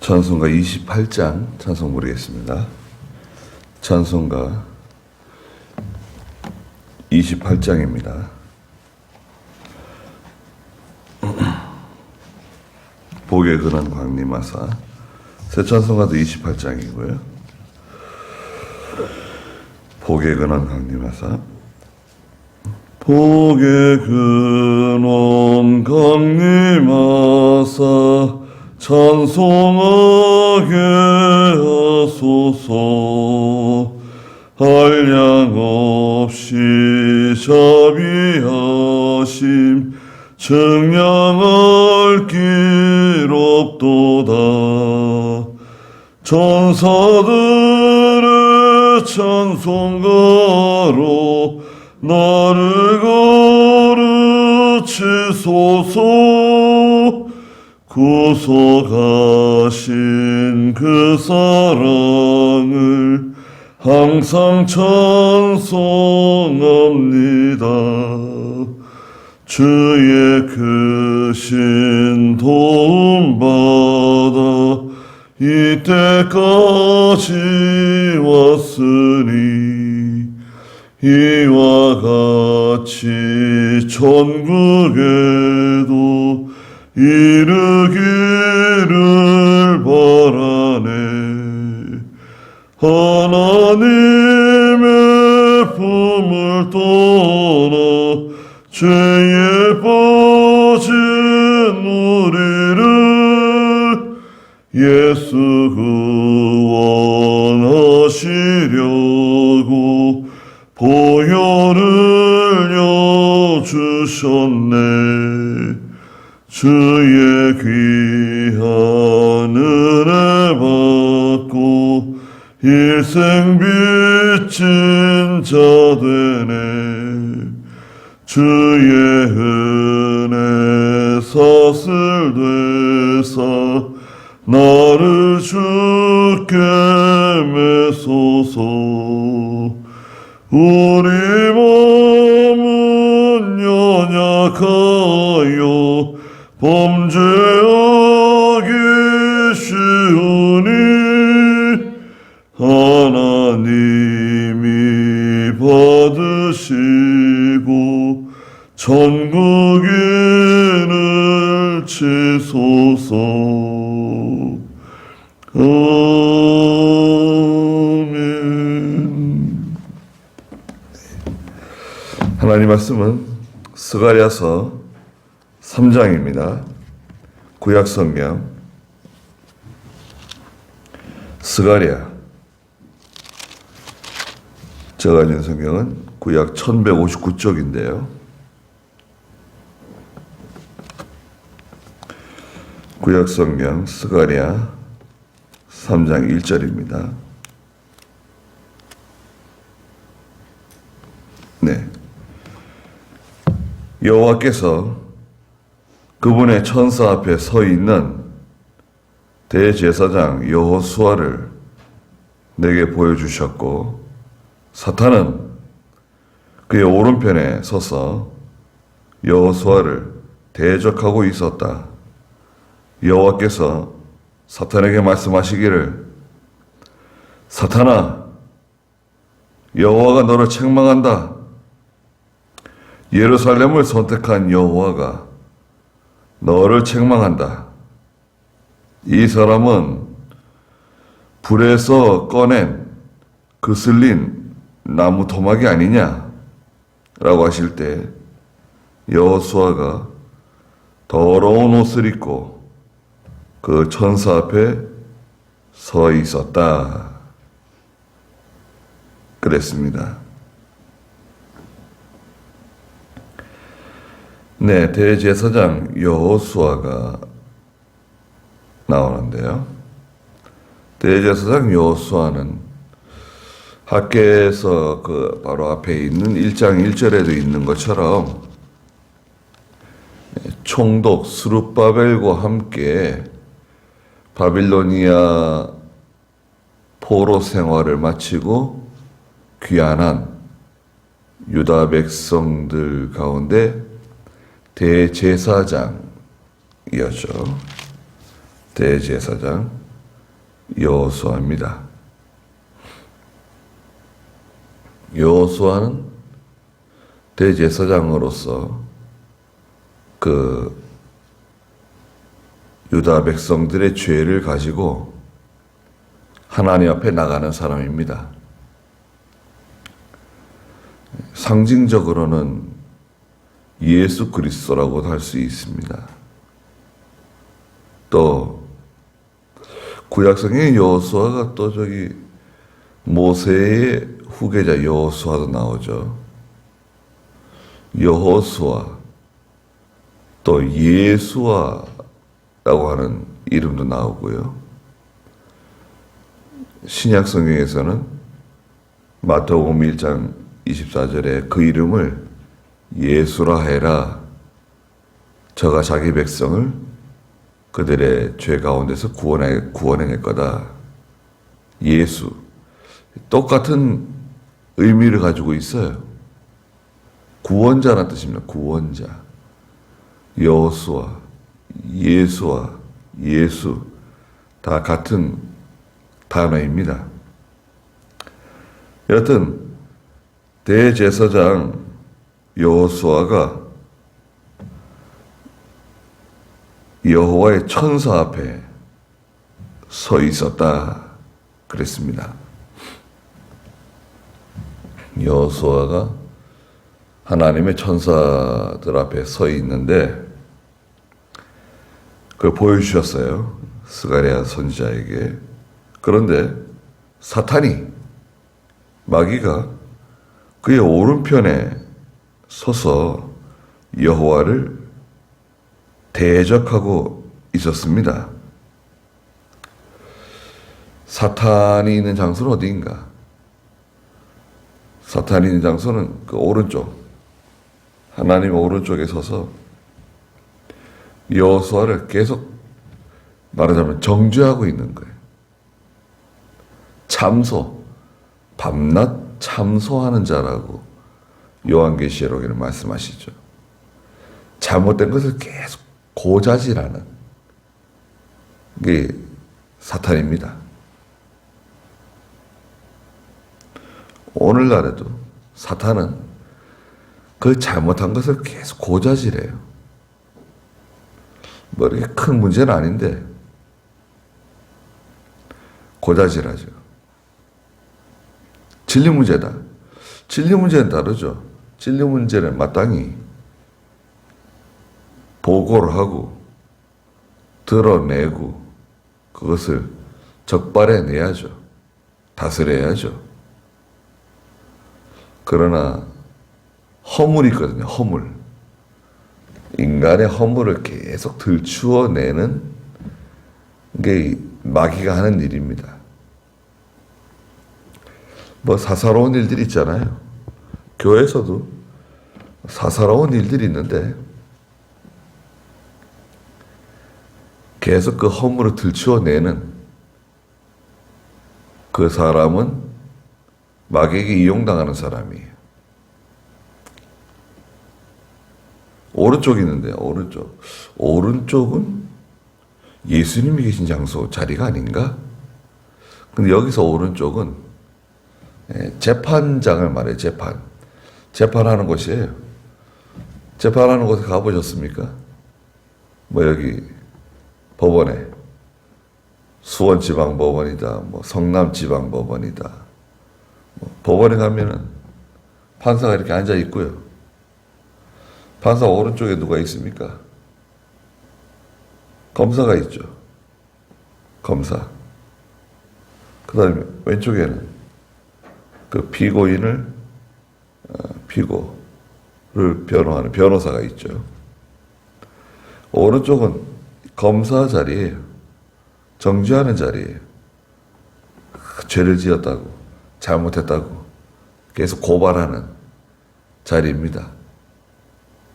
찬송가 28장 찬송 부르겠습니다. 찬송가 28장입니다. 복에 근한 광림하사. 새 찬송가도 28장이고요. 복에 근한 광림하사. 복에 근한 광림하사 찬송하게 하소서. 한량없이 자비하심 증량할 길 없도다. 천사들의 찬송가로 나를 거르치소서. 구속하신 그 사랑을 항상 찬송합니다. 주의 크신 도움받아 이때까지 왔으니 이와 같이 천국에도 이르기를 바라네. 하나님의 품을 떠나 죄에 빠진 우리를 예수 구원하시려고 보혈을 여주셨네. 주의 귀한 은혜 받고 일생 빚진 자 되네. 주의 은혜 사슬되사 나를 주께 메소서. 우리 몸은 연약하여 범죄하기 쉬우니 하나님이 받으시고 천국인을 치소서. 아멘. 하나님 말씀은 스가랴서 3장입니다. 구약성경 스가랴. 제가 가진 성경은 구약 1159쪽인데요. 구약성경 스가랴 3장 1절입니다. 네. 여호와께서 그분의 천사 앞에 서 있는 대제사장 여호수아를 내게 보여주셨고, 사탄은 그의 오른편에 서서 여호수아를 대적하고 있었다. 여호와께서 사탄에게 말씀하시기를, 사탄아, 여호와가 너를 책망한다. 예루살렘을 선택한 여호와가 너를 책망한다. 이 사람은 불에서 꺼낸 그슬린 나무 토막이 아니냐? 라고 하실 때 여호수아가 더러운 옷을 입고 그 천사 앞에 서 있었다. 그랬습니다. 네, 대제사장 여호수아가 나오는데요. 대제사장 여호수아는 학개에서 그 바로 앞에 있는 1장 1절에도 있는 것처럼 총독 스룹바벨과 함께 바빌로니아 포로 생활을 마치고 귀환한 유다 백성들 가운데 대제사장이었죠. 대제사장. 여호수아입니다. 여호수아는 대제사장으로서 그 유다 백성들의 죄를 가지고 하나님 앞에 나가는 사람입니다. 상징적으로는 예수 그리스도라고도 할 수 있습니다. 또 구약성의 여호수아가 또 저기 모세의 후계자 여호수아도 나오죠. 여호수아 또 예수아라고 하는 이름도 나오고요. 신약 성경에서는 마태복음 1장 24절에 그 이름을 예수라 해라. 저가 자기 백성을 그들의 죄 가운데서 구원해낼 거다. 예수. 똑같은 의미를 가지고 있어요. 구원자라는 뜻입니다. 구원자. 여호수아, 예수와 예수 다 같은 단어입니다. 여하튼 대제사장 여호수아가 여호와의 천사 앞에 서 있었다 그랬습니다. 여호수아가 하나님의 천사들 앞에 서 있는데 그걸 보여주셨어요. 스가랴 선지자에게. 그런데 사탄이 마귀가 그의 오른편에 서서 여호와를 대적하고 있었습니다. 사탄이 있는 장소는 어디인가? 사탄이 있는 장소는 그 오른쪽, 하나님 오른쪽에 서서 여호수아를 계속 말하자면 정죄하고 있는 거예요. 참소, 밤낮 참소하는 자라고 요한계시록에는 말씀하시죠. 잘못된 것을 계속 고자질하는 게 사탄입니다. 오늘날에도 사탄은 그 잘못한 것을 계속 고자질해요. 뭐 이렇게 큰 문제는 아닌데 고자질하죠. 진리 문제다. 진리 문제는 다르죠. 진리 문제는 마땅히 보고를 하고 드러내고 그것을 적발해내야죠. 다스려야죠. 그러나 허물이 있거든요. 허물. 인간의 허물을 계속 들추어내는 게 마귀가 하는 일입니다. 뭐 사사로운 일들이 있잖아요. 교회에서도 사사로운 일들이 있는데 계속 그 허물을 들추어내는 그 사람은 마귀에게 이용당하는 사람이에요. 오른쪽이 있는데 오른쪽은 예수님이 계신 장소 자리가 아닌가? 근데 여기서 오른쪽은 재판장을 말해요. 재판하는 곳이에요. 재판하는 곳에 가보셨습니까? 뭐 여기 법원에 수원지방법원이다, 뭐 성남지방법원이다. 뭐 법원에 가면은 판사가 이렇게 앉아 있고요. 판사 오른쪽에 누가 있습니까? 검사가 있죠. 검사. 그 다음에 왼쪽에는 그 피고인을 피고를 변호하는 변호사가 있죠. 오른쪽은 검사 자리예요. 정죄하는 자리예요. 죄를 지었다고 잘못했다고 계속 고발하는 자리입니다.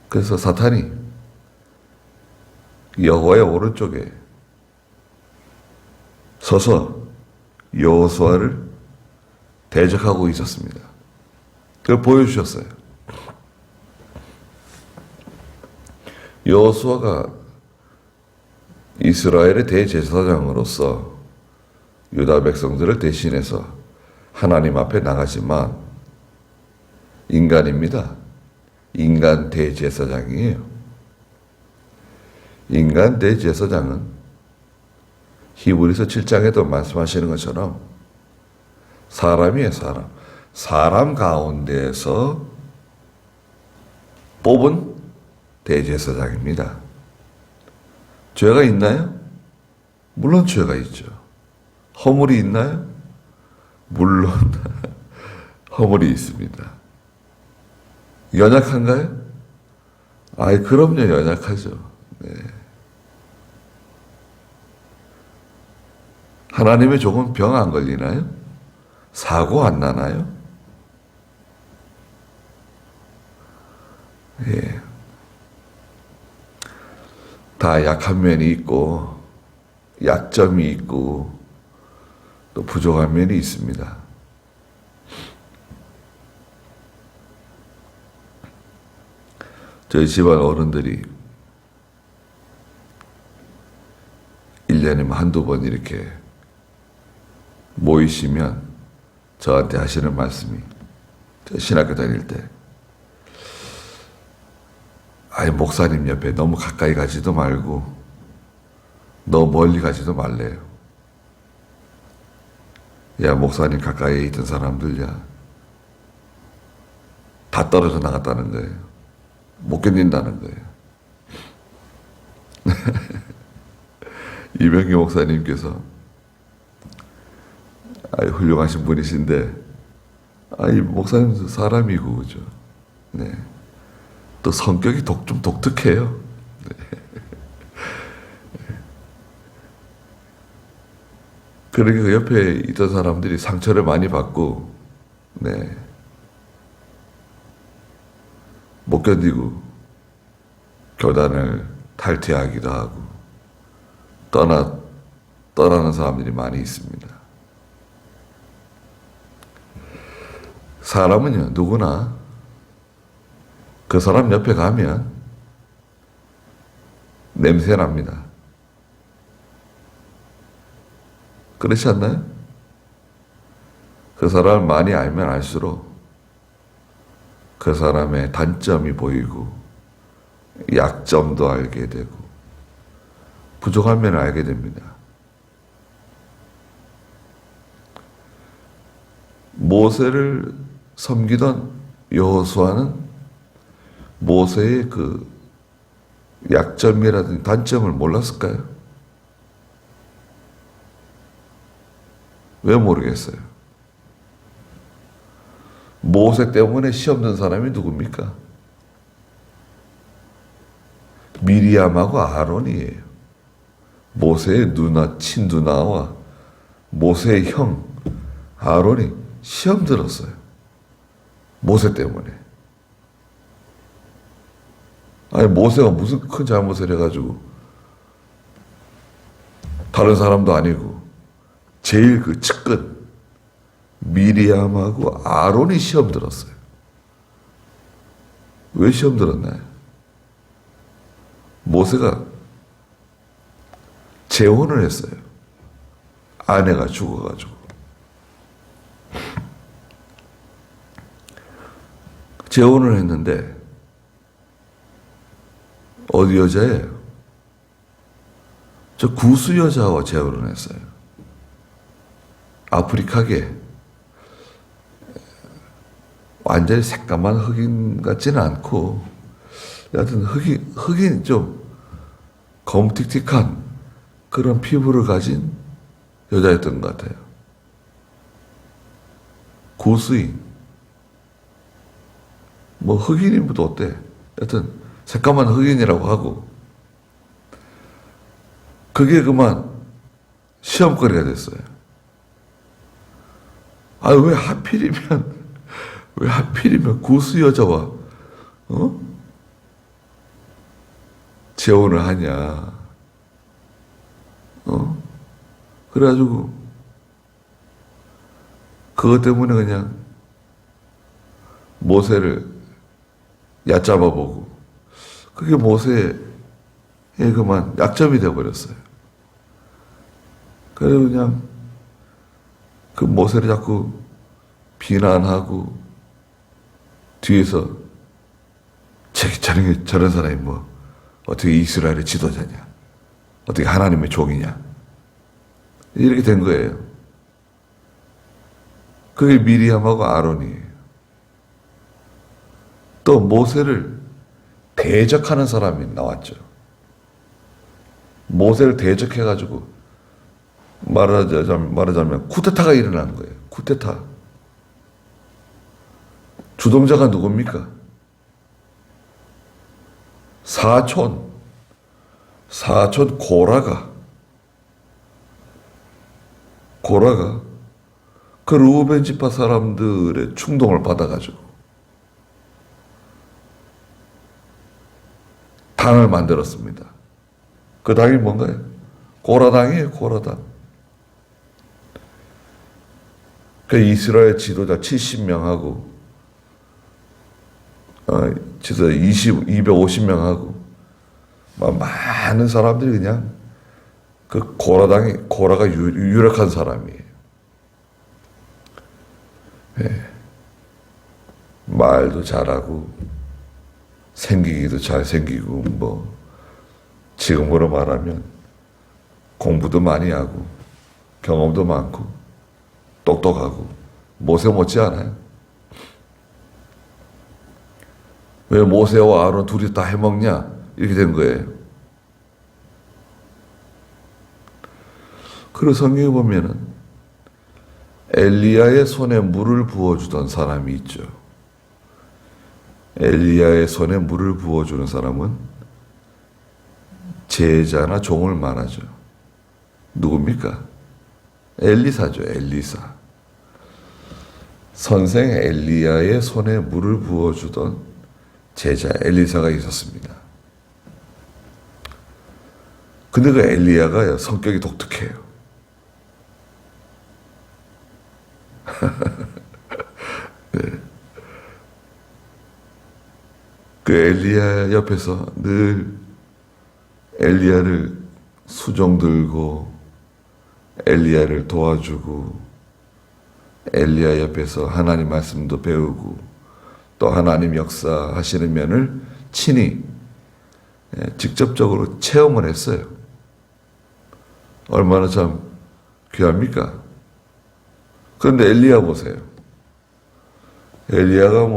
그래서 사탄이 여호와의 오른쪽에 서서 여호수아를 대적하고 있었습니다. 그걸 보여주셨어요. 여호수아가 이스라엘의 대제사장으로서 유다 백성들을 대신해서 하나님 앞에 나가지만 인간입니다. 인간 대제사장이에요. 인간 대제사장은 히브리서 7장에도 말씀하시는 것처럼 사람이에요, 사람. 사람 가운데에서 뽑은 대제사장입니다. 죄가 있나요? 물론 죄가 있죠. 허물이 있나요? 물론 허물이 있습니다. 연약한가요? 아이, 그럼요, 연약하죠. 네. 하나님의 조금 병 안 걸리나요? 사고 안 나나요? 예. 다 약한 면이 있고, 약점이 있고, 또 부족한 면이 있습니다. 저희 집안 어른들이 1년에 한두 번 이렇게 모이시면 저한테 하시는 말씀이, 저 신학교 다닐 때, 아이, 목사님 옆에 너무 가까이 가지도 말고 너무 멀리 가지도 말래요. 야, 목사님 가까이에 있던 사람들, 다 떨어져 나갔다는 거예요. 못 견딘다는 거예요. 이병기 목사님께서 훌륭하신 분이신데, 목사님도 사람이고, 그죠? 네. 또 성격이 좀 독특해요. 네. 그러니까 그 옆에 있던 사람들이 상처를 많이 받고, 네. 못 견디고, 교단을 탈퇴하기도 하고, 떠나는 사람들이 많이 있습니다. 사람은요, 누구나 그 사람 옆에 가면 냄새 납니다. 그렇지 않나요? 그 사람을 많이 알면 알수록 그 사람의 단점이 보이고 약점도 알게 되고 부족한 면을 알게 됩니다. 모세를 섬기던 여호수아는 모세의 그 약점이라든지 단점을 몰랐을까요? 왜 모르겠어요? 모세 때문에 시험 든 사람이 누굽니까? 미리암하고 아론이에요. 모세의 누나, 친누나와 모세의 형 아론이 시험 들었어요. 모세 때문에. 모세가 무슨 큰 잘못을 해가지고 다른 사람도 아니고 제일 그 측근 미리암하고 아론이 시험 들었어요. 왜 시험 들었나요? 모세가 재혼을 했어요. 아내가 죽어가지고. 재혼을 했는데 어디 여자예요? 저 구스 여자와 재혼을 했어요. 아프리카계. 완전히 새까만 흑인 같지는 않고, 여하튼 흑인 좀 검틱틱한 그런 피부를 가진 여자였던 것 같아요. 구스인. 뭐 흑인이면 어때? 여하튼 새까만 흑인이라고 하고, 그게 그만 시험거리가 됐어요. 왜 하필이면 구스 여자와, 재혼을 하냐. 그래가지고, 그것 때문에 그냥 모세를 얕잡아보고, 그게 모세의 그만 약점이 되어버렸어요. 그래서 그냥 그 모세를 자꾸 비난하고 뒤에서 저런 사람이 뭐 어떻게 이스라엘의 지도자냐, 어떻게 하나님의 종이냐, 이렇게 된 거예요. 그게 미리암하고 아론이에요. 또 모세를 대적하는 사람이 나왔죠. 모세를 대적해가지고 말하자면 쿠데타가 일어난 거예요. 쿠데타. 주동자가 누굽니까? 사촌 고라가 그 르우벤 지파 사람들의 충동을 받아가지고 당을 만들었습니다. 그 당이 뭔가요? 고라당이에요. 고라당. 그 이스라엘 지도자 70명하고 지도자 250명하고 많은 사람들이 그냥 그 고라가 유력한 사람이에요. 네. 말도 잘하고 생기기도 잘생기고 뭐 지금으로 말하면 공부도 많이 하고 경험도 많고 똑똑하고 모세 못지 않아요. 왜 모세와 아론 둘이 다 해먹냐? 이렇게 된 거예요. 그리고 성경에 보면은 엘리야의 손에 물을 부어주던 사람이 있죠. 엘리야의 손에 물을 부어주는 사람은 제자나 종을 말하죠. 누굽니까? 엘리사죠. 엘리사. 선생 엘리야의 손에 물을 부어주던 제자 엘리사가 있었습니다. 근데 그 엘리야가 성격이 독특해요. 네. 그 엘리야 옆에서 늘 엘리야를 수종 들고 엘리야를 도와주고 엘리야 옆에서 하나님 말씀도 배우고 또 하나님 역사하시는 면을 친히 직접적으로 체험을 했어요. 얼마나 참 귀합니까? 그런데 엘리야 보세요. 엘리야가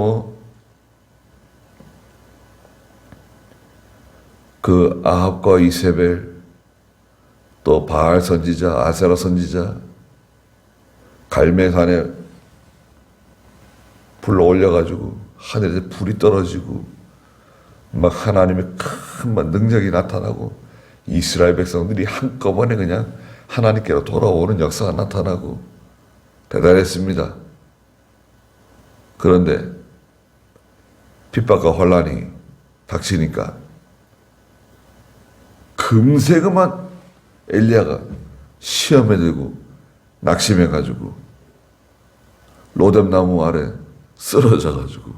그 아합과 이세벨 또 바알 선지자, 아세라 선지자 갈멜산에 불러 올려가지고 하늘에서 불이 떨어지고 막 하나님의 큰 능력이 나타나고 이스라엘 백성들이 한꺼번에 그냥 하나님께로 돌아오는 역사가 나타나고 대단했습니다. 그런데 핍박과 혼란이 닥치니까 금세 그만 엘리야가 시험에 들고 낙심해가지고 로뎀나무 아래 쓰러져가지고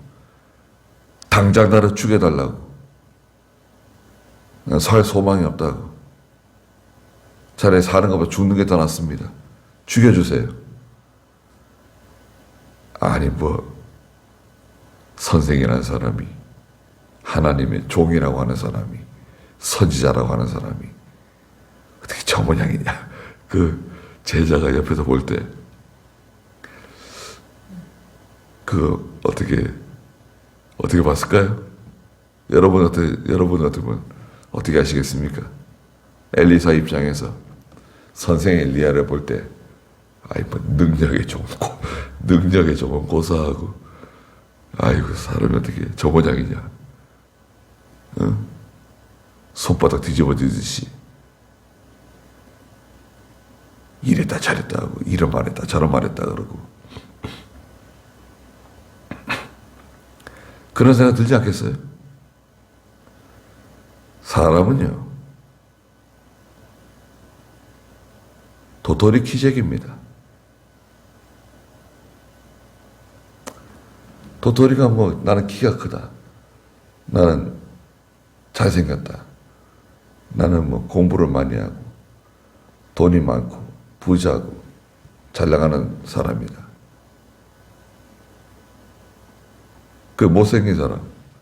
당장 나를 죽여달라고 살 소망이 없다고 차라리 사는 것보다 죽는 게 더 낫습니다. 죽여주세요. 아니 선생이라는 사람이 하나님의 종이라고 하는 사람이 선지자라고 하는 사람이 어떻게 저 모양이냐. 그 제자가 옆에서 볼 때 어떻게 봤을까요? 여러분 같으면 어떻게 하시겠습니까? 엘리사 입장에서 선생 엘리야를 볼 때 능력에 조금 고사하고 아이고 사람이 어떻게 저 모양이냐. 응? 손바닥 뒤집어지듯이 이랬다 저랬다 하고 이런 말 했다 저런 말 했다 그러고 그런 생각 들지 않겠어요? 사람은요 도토리 키재기입니다. 도토리가 나는 키가 크다, 나는 잘생겼다, 나는 공부를 많이 하고 돈이 많고 부자고 잘 나가는 사람이다. 그 못생긴 사람,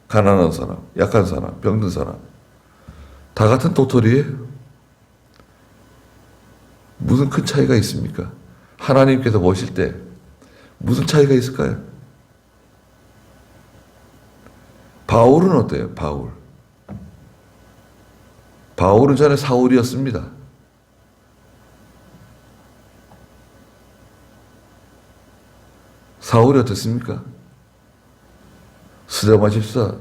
가난한 사람, 약한 사람, 병든 사람 다 같은 도토리예요. 무슨 큰 차이가 있습니까? 하나님께서 보실 때 무슨 차이가 있을까요? 바울은 어때요? 바울은 전에 사울이었습니다. 사울이 어떻습니까? 스데마 집사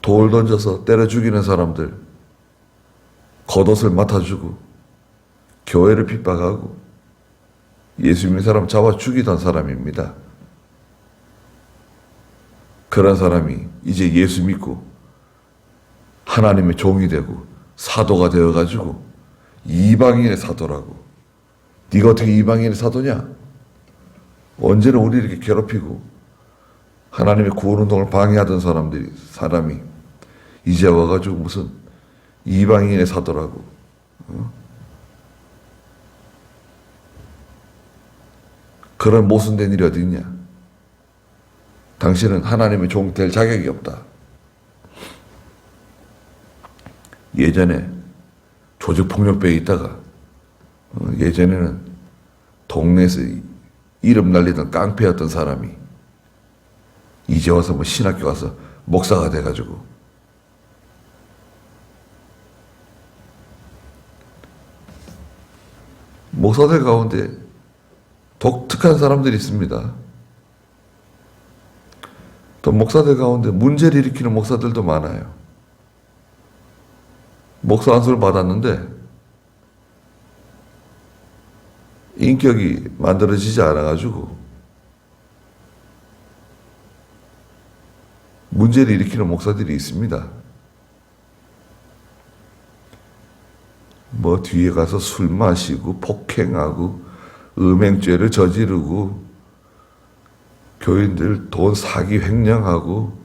돌 던져서 때려 죽이는 사람들 겉옷을 맡아주고 교회를 핍박하고 예수 믿는 사람 잡아 죽이던 사람입니다. 그런 사람이 이제 예수 믿고 하나님의 종이 되고 사도가 되어가지고 이방인의 사도라고. 네가 어떻게 이방인의 사도냐? 언제나 우리를 이렇게 괴롭히고 하나님의 구원운동을 방해하던 사람이 이제 와가지고 무슨 이방인의 사도라고. 그런 모순된 일이 어디 있냐? 당신은 하나님의 종 될 자격이 없다. 예전에 조직폭력배에 있다가 예전에는 동네에서 이름 날리던 깡패였던 사람이 이제 와서 뭐 신학교 가서 목사가 돼가지고 목사들 가운데 독특한 사람들이 있습니다. 또 목사들 가운데 문제를 일으키는 목사들도 많아요. 목사 안수를 받았는데 인격이 만들어지지 않아가지고 문제를 일으키는 목사들이 있습니다. 뭐 뒤에 가서 술 마시고 폭행하고 음행죄를 저지르고 교인들 돈 사기 횡령하고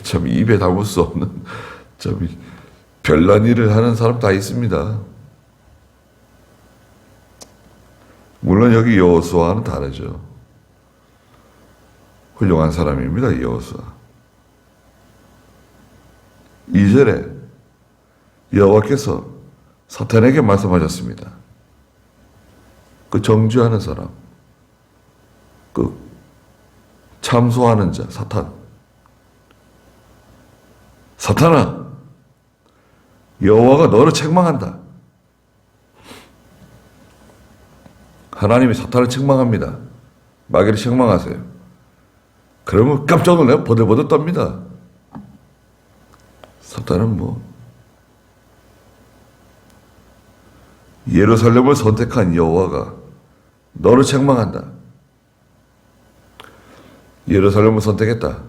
참 입에 담을 수 없는 참 별난 일을 하는 사람 다 있습니다. 물론 여기 여호수아는 다르죠. 훌륭한 사람입니다. 여호수아. 2절에 여호와께서 사탄에게 말씀하셨습니다. 그 정죄하는 사람, 그 참소하는 자, 사탄아, 여호와가 너를 책망한다. 하나님이 사탄을 책망합니다. 마귀를 책망하세요. 그러면 깜짝 놀라요. 버들버들 떱니다. 사탄은 예루살렘을 선택한 여호와가 너를 책망한다. 예루살렘을 선택했다.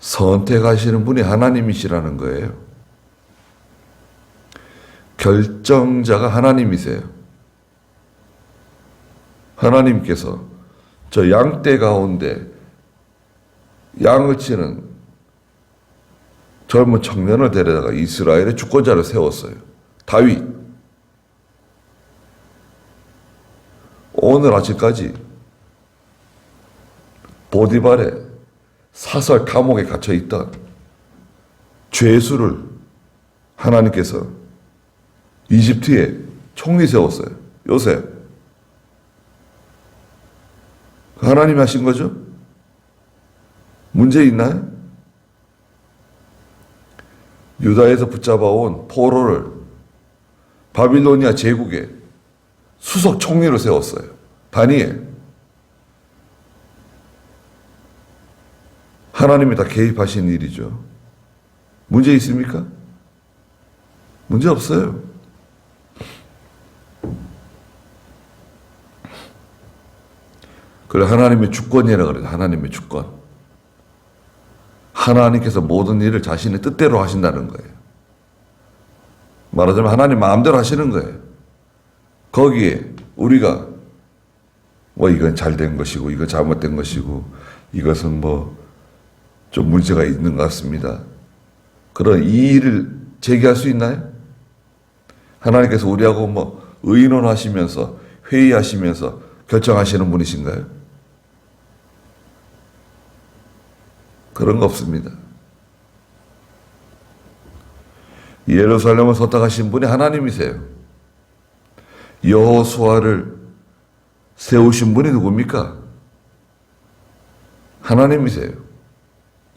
선택하시는 분이 하나님이시라는 거예요. 결정자가 하나님이세요. 하나님께서 저 양떼 가운데 양을 치는 젊은 청년을 데려다가 이스라엘의 주권자를 세웠어요. 다윗. 오늘 아침까지 보디발의 사설 감옥에 갇혀 있던 죄수를 하나님께서 이집트에 총리 세웠어요. 요셉. 하나님이 하신 거죠? 문제 있나요? 유다에서 붙잡아온 포로를 바빌로니아 제국에 수석 총리로 세웠어요. 다니엘. 하나님이 다 개입하신 일이죠. 문제 있습니까? 문제 없어요. 그래 하나님의 주권이라고 그래요. 하나님의 주권. 하나님께서 모든 일을 자신의 뜻대로 하신다는 거예요. 말하자면 하나님 마음대로 하시는 거예요. 거기에 우리가 이건 잘된 것이고 이건 잘못된 것이고 이것은 좀 문제가 있는 것 같습니다. 그런 이의를 제기할 수 있나요? 하나님께서 우리하고 뭐 의논하시면서 회의하시면서 결정하시는 분이신가요? 그런 거 없습니다. 예루살렘을 선택하신 분이 하나님이세요. 여호수아를 세우신 분이 누굽니까? 하나님이세요.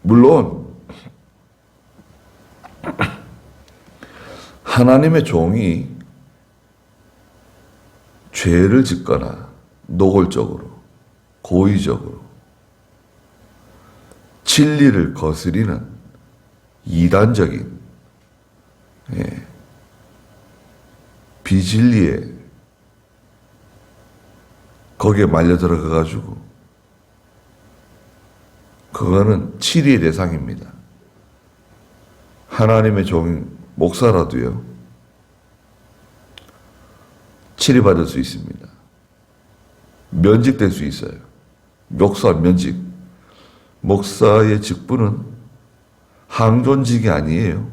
물론 하나님의 종이 죄를 짓거나 노골적으로, 고의적으로 진리를 거스리는 이단적인 비진리에 거기에 말려 들어가가지고 그거는 치리의 대상입니다. 하나님의 종 목사라도요 치리받을 수 있습니다. 면직될 수 있어요. 목사 면직. 목사의 직분은 항존직이 아니에요.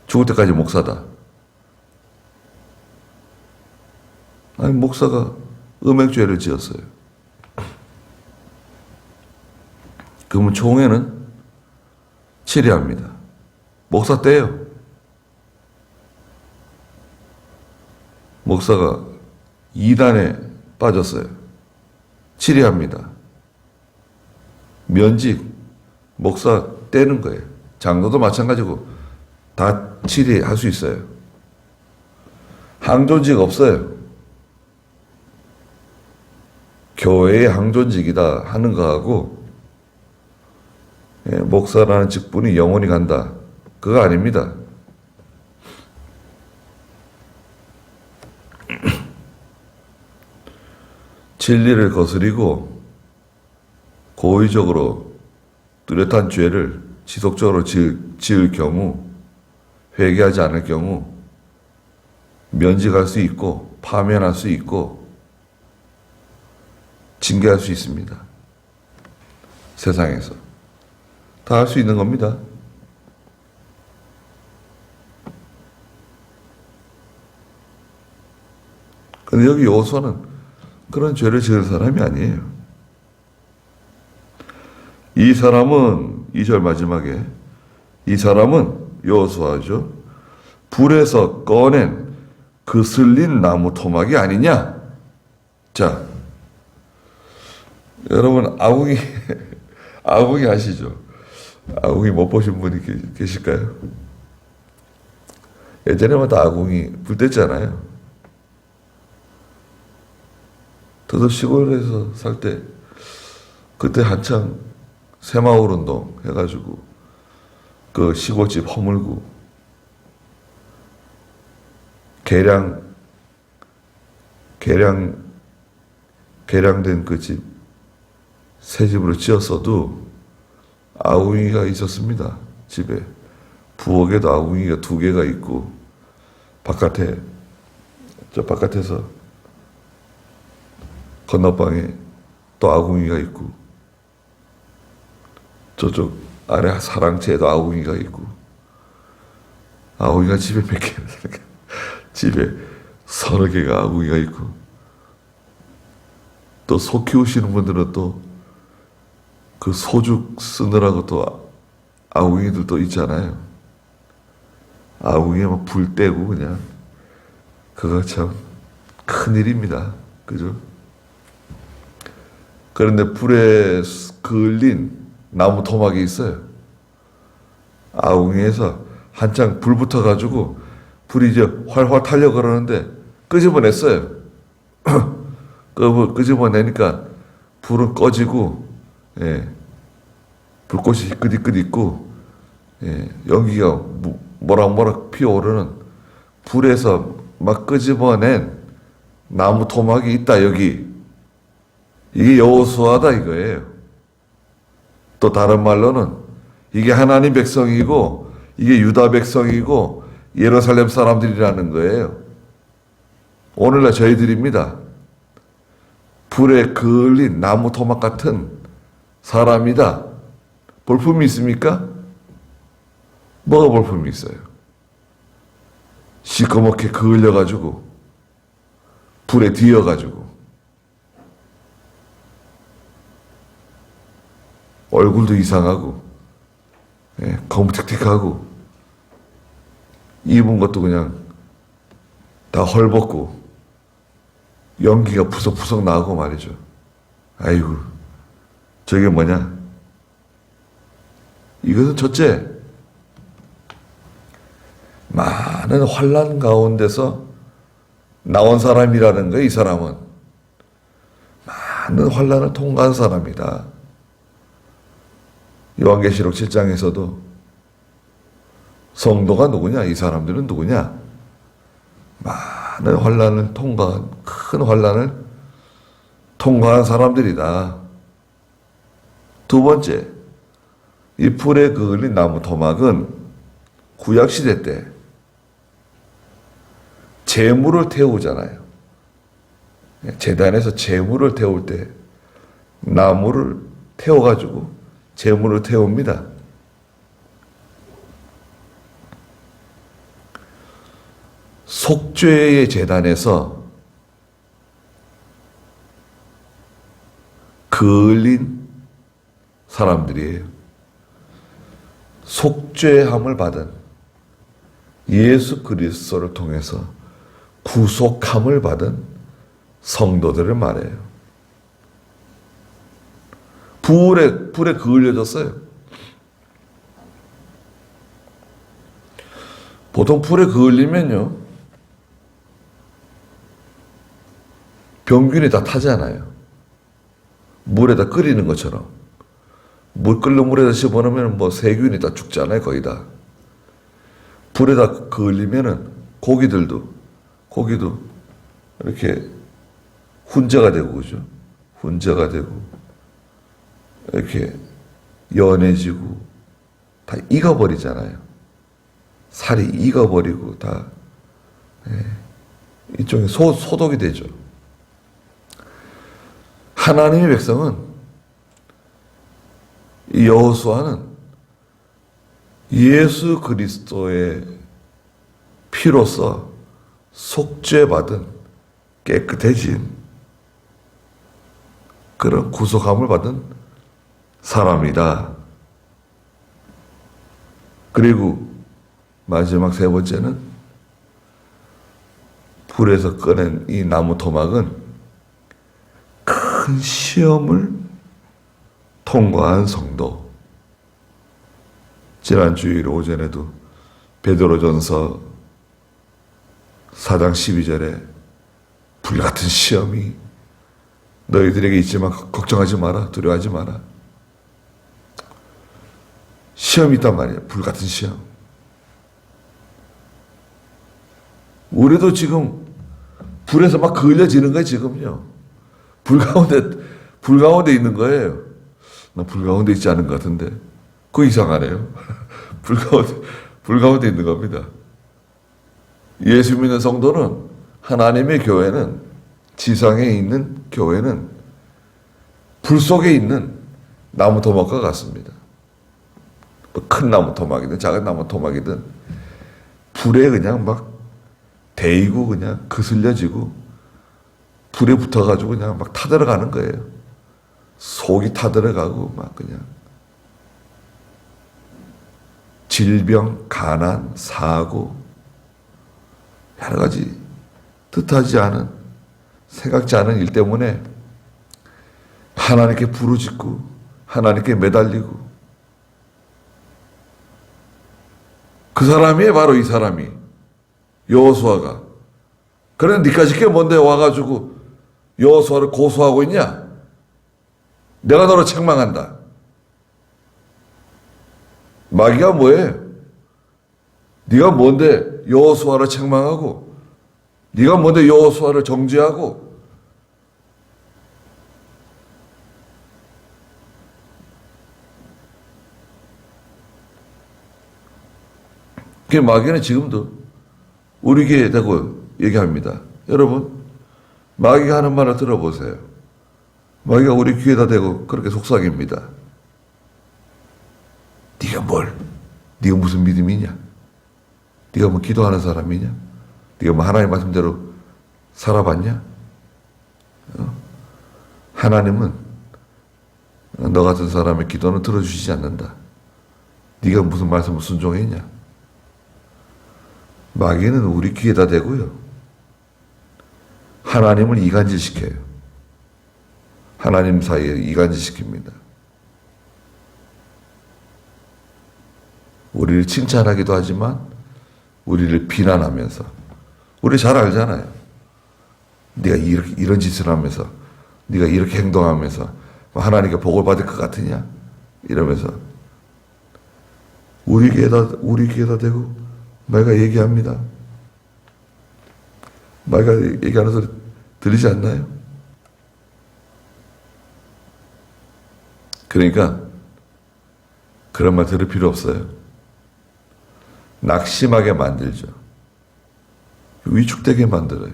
죽을 때까지 목사다. 아니 목사가 음행죄를 지었어요. 그러면 총회는 치리합니다. 목사 떼요. 목사가 이단에 빠졌어요. 치리합니다. 면직, 목사 떼는 거예요. 장로도 마찬가지고 다 치리할 수 있어요. 항존직 없어요. 교회의 항존직이다 하는 거하고 목사라는 직분이 영원히 간다. 그거 아닙니다. 진리를 거스리고 고의적으로 뚜렷한 죄를 지속적으로 지을 경우, 회개하지 않을 경우 면직할 수 있고 파면할 수 있고 징계할 수 있습니다. 세상에서 다 할 수 있는 겁니다. 근데 여기 여호수아는 그런 죄를 지은 사람이 아니에요. 이 사람은 2절 마지막에 이 사람은 여호수아죠. 불에서 꺼낸 그 슬린 나무 토막이 아니냐. 자, 여러분 아궁이 아궁이 아시죠? 아궁이 못 보신 분이 계실까요? 예전에만 다 아궁이 불 뗐잖아요. 저도 시골에서 살 때 그때 한창 새마을 운동 해가지고 그 시골집 허물고 개량된 그 집 새 집으로 지었어도 아궁이가 있었습니다. 집에 부엌에도 아궁이가 2개가 있고 저 바깥에서 건너방에 또 아궁이가 있고 저쪽 아래 사랑채에도 아궁이가 있고 아궁이가 집에 몇 개 집에 30개가 아궁이가 있고 또 소 키우시는 분들은 또 그 소죽 쓰느라고 또 아궁이들도 있잖아요. 아궁이에 막 불 떼고 그냥 그거 참 큰일입니다. 그죠? 그런데 불에 그을린 나무 토막이 있어요. 아궁이에서 한창 불 붙어가지고 불이 이제 활활 타려고 그러는데 끄집어냈어요. 끄집어내니까 불은 꺼지고, 불꽃이 희끗희끗 있고, 연기가 모락모락 피어오르는 불에서 막 끄집어낸 나무 토막이 있다, 여기. 이게 여호수아다 이거예요. 또 다른 말로는 이게 하나님 백성이고 이게 유다 백성이고 예루살렘 사람들이라는 거예요. 오늘날 저희들입니다. 불에 그을린 나무 토막 같은 사람이다. 볼품이 있습니까? 뭐가 볼품이 있어요? 시커멓게 그을려가지고 불에 뒤어가지고 얼굴도 이상하고 검틱틱하고 입은 것도 그냥 다 헐벗고 연기가 푸석푸석 나고 말이죠. 아이고, 저게 뭐냐? 이것은 첫째, 많은 환난 가운데서 나온 사람이라는 거예요. 이 사람은 많은 환난을 통과한 사람이다. 요한계시록 7장에서도 성도가 누구냐? 이 사람들은 누구냐? 많은 환난을 통과한, 큰 환난을 통과한 사람들이다. 두 번째, 이 불에 그을린 나무 토막은 구약시대 때 제물을 태우잖아요. 제단에서 제물을 태울 때 나무를 태워가지고 제물을 태웁니다. 속죄의 제단에서 그을린 사람들이에요. 속죄함을 받은 예수 그리스도를 통해서 구속함을 받은 성도들을 말해요. 불에 그을려졌어요. 보통 불에 그을리면요, 병균이 다 타잖아요. 물에다 끓이는 것처럼. 끓는 물에다 집어넣으면 세균이 다 죽잖아요, 거의 다. 불에다 그을리면은 고기도 이렇게 훈제가 되고, 그죠? 훈제가 되고, 이렇게 연해지고, 다 익어버리잖아요. 살이 익어버리고, 다, 이쪽에 소독이 되죠. 하나님의 백성은, 여호수아는 예수 그리스도의 피로써 속죄받은 깨끗해진 그런 구속함을 받은 사람이다. 그리고 마지막 세 번째는 불에서 꺼낸 이 나무 토막은 큰 시험을 통과한 성도. 지난 주일 오전에도 베드로전서 4장 12절에 불같은 시험이 너희들에게 있지만 걱정하지 마라, 두려워하지 마라. 시험이 있단 말이에요. 불같은 시험. 우리도 지금 불에서 막 그을려지는 거예요, 지금요. 불 가운데 있는 거예요. 나 불 가운데 있지 않은 것 같은데. 그거 이상하네요. 불 가운데 있는 겁니다. 예수 믿는 성도는, 하나님의 교회는, 지상에 있는 교회는 불 속에 있는 나무 토막과 같습니다. 큰 나무 토막이든 작은 나무 토막이든 불에 그냥 막 데이고 그냥 그슬려지고 불에 붙어가지고 그냥 막 타들어가는 거예요. 속이 타들어가고 막 그냥 질병, 가난, 사고, 여러 가지 뜻하지 않은, 생각지 않은 일 때문에 하나님께 부르짖고 하나님께 매달리고, 그 사람이 바로 이 사람이 여호수아가. 그래, 니까짓 게 뭔데 와가지고 여호수아를 고소하고 있냐? 내가 너를 책망한다. 마귀가 뭐예요? 네가 뭔데 여호수아를 책망하고, 네가 뭔데 여호수아를 정죄하고. 그 마귀는 지금도 우리 귀에 대고 얘기합니다. 여러분, 마귀가 하는 말을 들어보세요. 마귀가 우리 귀에다 대고 그렇게 속삭입니다. 네가 무슨 믿음이냐? 네가 뭐 기도하는 사람이냐? 네가 뭐 하나님 말씀대로 살아봤냐? 하나님은 너 같은 사람의 기도는 들어주시지 않는다. 네가 무슨 말씀을 순종했냐? 마귀는 우리 귀에다 대고요, 하나님을 이간질시켜요. 하나님 사이에 이간질시킵니다. 우리를 칭찬하기도 하지만 우리를 비난하면서, 우리 잘 알잖아요. 네가 이런 짓을 하면서, 네가 이렇게 행동하면서 하나님께 복을 받을 것 같으냐? 이러면서 우리 귀에다 대고 마귀가 얘기합니다. 마귀가 얘기하는 소리 들리지 않나요? 그러니까 그런 말 들을 필요 없어요. 낙심하게 만들죠. 위축되게 만들어요.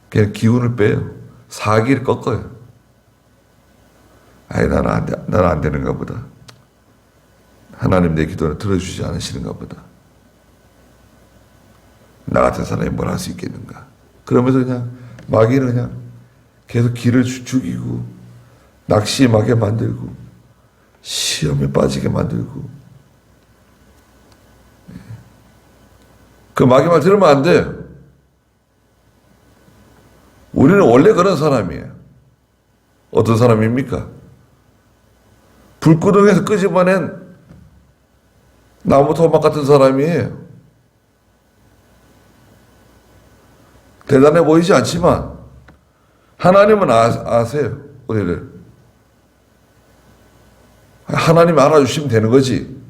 그냥 기운을 빼요. 사기를 꺾어요. 아이, 나는 안 되는가 보다. 하나님 내 기도를 들어주지 않으시는가 보다. 나 같은 사람이 뭘 할 수 있겠는가. 그러면서 그냥 마귀는 그냥 계속 길을 죽이고 낙심하게 만들고 시험에 빠지게 만들고. 그 마귀 말 들으면 안 돼요. 우리는 원래 그런 사람이에요. 어떤 사람입니까? 불구덩이에서 끄집어낸 나무 토막 같은 사람이에요. 대단해 보이지 않지만 하나님은 아세요, 우리를. 하나님 알아주시면 되는 거지.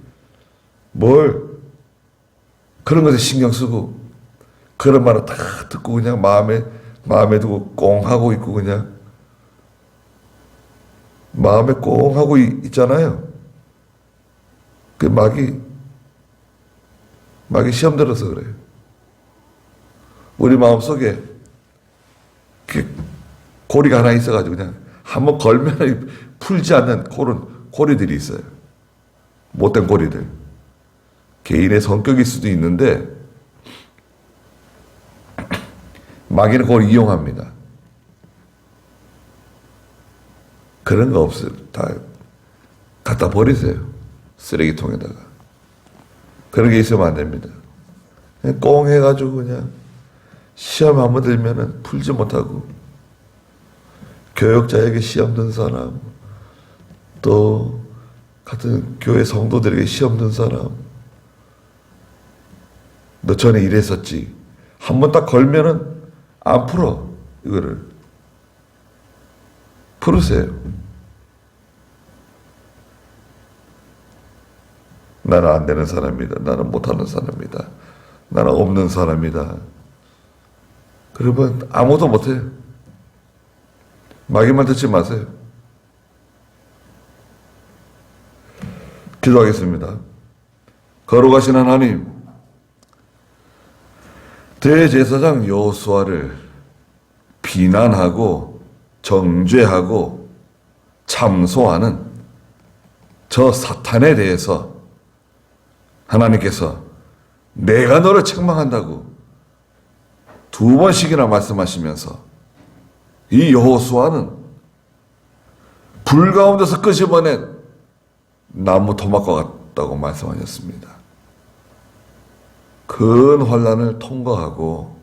뭘 그런 것에 신경 쓰고 그런 말을 다 듣고 그냥 마음에 두고 꽁 하고 있고, 그냥 마음에 꽁 하고 있잖아요. 그 마귀 시험 들어서 그래요. 우리 마음속에 고리가 하나 있어가지고 그냥 한번 걸면 풀지 않는 고리들이 있어요. 못된 고리들. 개인의 성격일 수도 있는데 마귀는 그걸 이용합니다. 그런 거 없어요. 다 갖다 버리세요. 쓰레기통에다가. 그런 게 있으면 안 됩니다. 그냥 꽁 해가지고 그냥 시험 한번 들면은 풀지 못하고, 교역자에게 시험 든 사람, 또 같은 교회 성도들에게 시험 든 사람, 너 전에 이랬었지. 한번 딱 걸면은 안 풀어. 이거를 풀으세요. 나는 안 되는 사람이다. 나는 못하는 사람이다. 나는 없는 사람이다. 그러면 아무도 못해요. 마귀만 듣지 마세요. 기도하겠습니다. 거룩하신 하나님, 대제사장 여호수아를 비난하고 정죄하고 참소하는 저 사탄에 대해서 하나님께서 내가 너를 책망한다고 2번씩이나 말씀하시면서, 이 여호수아는 불 가운데서 끄집어낸 나무 토막과 같다고 말씀하셨습니다. 큰 환난을 통과하고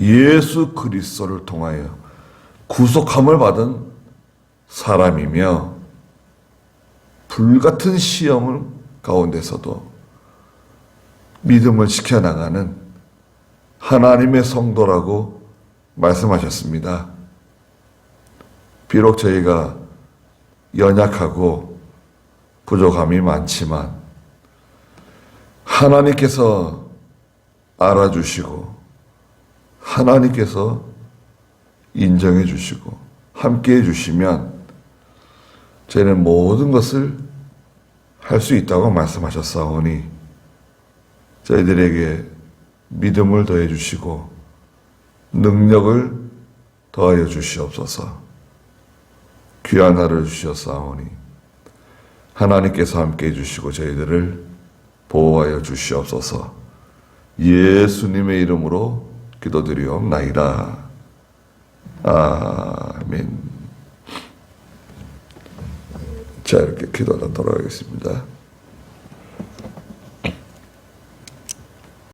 예수 그리스도를 통하여 구속함을 받은 사람이며, 불같은 시험을 가운데서도 믿음을 지켜나가는 하나님의 성도라고 말씀하셨습니다. 비록 저희가 연약하고 부족함이 많지만 하나님께서 알아주시고 하나님께서 인정해 주시고 함께해 주시면 저희는 모든 것을 할 수 있다고 말씀하셨사오니, 저희들에게 믿음을 더해 주시고 능력을 더하여 주시옵소서. 귀한 하루를 주셨사오니 하나님께서 함께해 주시고 저희들을 보호하여 주시옵소서. 예수님의 이름으로 기도드리옵나이다. 아멘. 자, 이렇게 기도하도록 하겠습니다.